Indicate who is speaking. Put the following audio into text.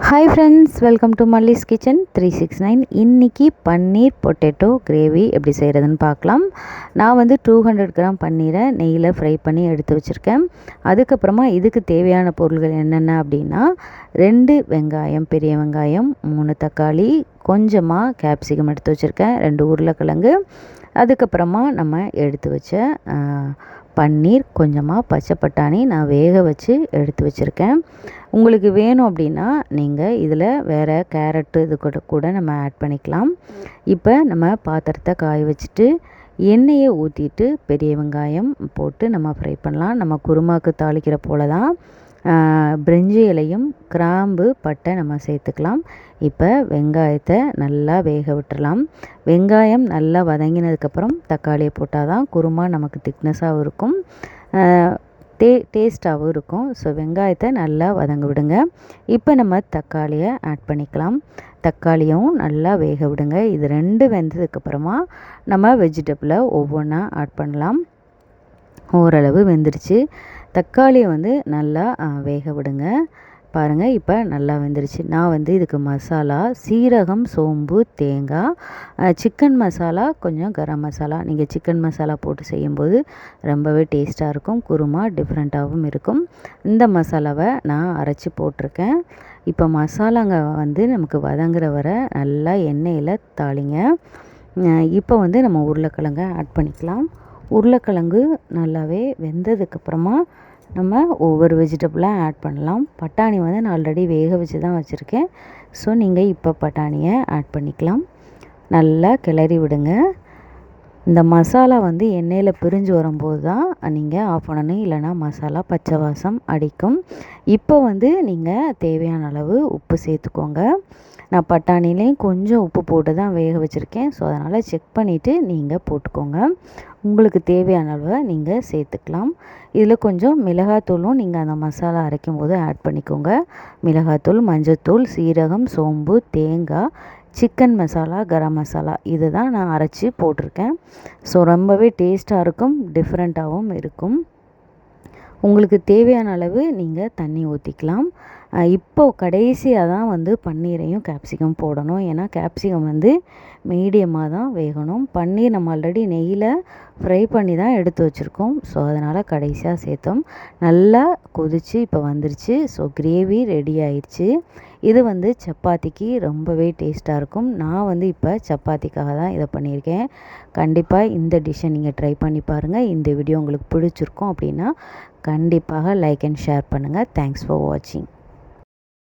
Speaker 1: Hi friends, welcome to Malli's kitchen 369. இன்றைக்கி பன்னீர் potato gravy எப்படி செய்கிறதுன்னு பார்க்கலாம். நான் வந்து 200 கிராம் பன்னீரை நெய்யில் ஃப்ரை பண்ணி எடுத்து வச்சுருக்கேன். அதுக்கப்புறமா இதுக்கு தேவையான பொருள்கள் என்னென்ன அப்படின்னா 2 வெங்காயம், பெரிய வெங்காயம், 3 தக்காளி, கொஞ்சமாக கேப்சிகம் எடுத்து வச்சுருக்கேன், 2 உருளைக்கிழங்கு, அதுக்கப்புறமா நம்ம எடுத்து வச்ச பன்னீர், கொஞ்சமாக பச்சை பட்டாணி நான் வேக வச்சு எடுத்து வச்சுருக்கேன். உங்களுக்கு வேணும் அப்படின்னா நீங்கள் இதில் வேறு கேரட்டு இது கூட நம்ம ஆட் பண்ணிக்கலாம். இப்போ நம்ம பாத்திரத்தை காய வச்சுட்டு எண்ணெயை ஊற்றிட்டு பெரிய வெங்காயம் போட்டு நம்ம ஃப்ரை பண்ணலாம். நம்ம குருமாவுக்கு தாளிக்கிற போல தான் பிரிஞ்சி இலையும் கிராம்பு பட்டை நம்ம சேர்த்துக்கலாம். இப்போ வெங்காயத்தை நல்லா வேக விட்டுறலாம். வெங்காயம் நல்லா வதங்கினதுக்கப்புறம் தக்காளியை போட்டால் தான் குருமா நமக்கு திக்னஸாகவும் இருக்கும், டேஸ்ட்டாகவும் இருக்கும். ஸோ வெங்காயத்தை நல்லா வதங்க விடுங்க. இப்போ நம்ம தக்காளியை ஆட் பண்ணிக்கலாம். தக்காளியும் நல்லா வேக விடுங்க. இது 2 வெந்ததுக்கப்புறமா நம்ம வெஜிடபிளை ஒவ்வொன்றா ஆட் பண்ணலாம். ஓரளவு வெந்துருச்சு. தக்காளியை வந்து நல்லா வேக விடுங்க. பாருங்கள், இப்போ நல்லா வெந்துருச்சு. நான் வந்து இதுக்கு மசாலா சீரகம், சோம்பு, தேங்காய், சிக்கன் மசாலா, கொஞ்சம் கரம் மசாலா. நீங்கள் சிக்கன் மசாலா போட்டு செய்யும்போது ரொம்பவே டேஸ்ட்டாக இருக்கும், குருமா டிஃப்ரெண்ட்டாகவும் இருக்கும். இந்த மசாலாவை நான் அரைச்சி போட்டிருக்கேன். இப்போ மசாலாங்க வந்து நமக்கு வதங்குற வரை நல்லா எண்ணெயில் தாளிங்க. இப்போ வந்து நம்ம உருளைக்கிழங்கை ஆட் பண்ணிக்கலாம். உருளைக்கிழங்கு நல்லாவே வெந்ததுக்கப்புறமா நம்ம ஒவ்வொரு வெஜிடபிளாக ஆட் பண்ணலாம். பட்டாணி வந்து நான் ஆல்ரெடி வேக வச்சு தான் வச்சுருக்கேன். ஸோ நீங்கள் இப்போ பட்டாணியை ஆட் பண்ணிக்கலாம். நல்லா கிளறி விடுங்க. இந்த மசாலா வந்து எண்ணெயில் பிரிஞ்சு வரும்போது தான் நீங்கள் ஆஃப் பண்ணணும், இல்லைனா மசாலா பச்சை வாசம் அடிக்கும். இப்போ வந்து நீங்கள் தேவையான அளவு உப்பு சேர்த்துக்கோங்க. நான் பட்டாணிலையும் கொஞ்சம் உப்பு போட்டு தான் வேக வச்சுருக்கேன். ஸோ அதனால் செக் பண்ணிவிட்டு நீங்கள் போட்டுக்கோங்க. உங்களுக்கு தேவையான அளவை நீங்கள் சேர்த்துக்கலாம். இதில் கொஞ்சம் மிளகாத்தூளும் நீங்கள் அந்த மசாலா அரைக்கும் போது ஆட் பண்ணிக்கோங்க. மிளகாத்தூள், மஞ்சத்தூள், சீரகம், சோம்பு, தேங்காய், சிக்கன் மசாலா, கரம் மசாலா, இது தான் நான் அரைச்சி போட்டிருக்கேன். ஸோ ரொம்பவே டேஸ்ட்டாக இருக்கும், டிஃப்ரெண்ட்டாகவும் இருக்கும். உங்களுக்கு தேவையான அளவு நீங்கள் தண்ணி ஊற்றிக்கலாம். இப்போது கடைசியாக தான் வந்து பன்னீரையும் கேப்சிகம் போடணும். ஏன்னா கேப்சிகம் வந்து மீடியமாக தான் வேகணும். பன்னீர் நம்ம ஆல்ரெடி நெய்யில் ஃப்ரை பண்ணி தான் எடுத்து வச்சுருக்கோம். ஸோ அதனால் கடைசியாக சேர்த்தோம். நல்லா கொதித்து இப்போ வந்துருச்சு. ஸோ கிரேவி ரெடி ஆயிடுச்சு. இது வந்து சப்பாத்திக்கு ரொம்பவே டேஸ்ட்டாக இருக்கும். நான் வந்து இப்போ சப்பாத்திக்காக தான் இதை பண்ணியிருக்கேன். கண்டிப்பாக இந்த டிஷ்ஷை நீங்கள் ட்ரை பண்ணி பாருங்கள். இந்த வீடியோ உங்களுக்கு பிடிச்சிருக்கும் அப்படின்னா கண்டிப்பாக லைக் அண்ட் ஷேர் பண்ணுங்கள். தேங்க்ஸ் ஃபார் வாட்சிங்.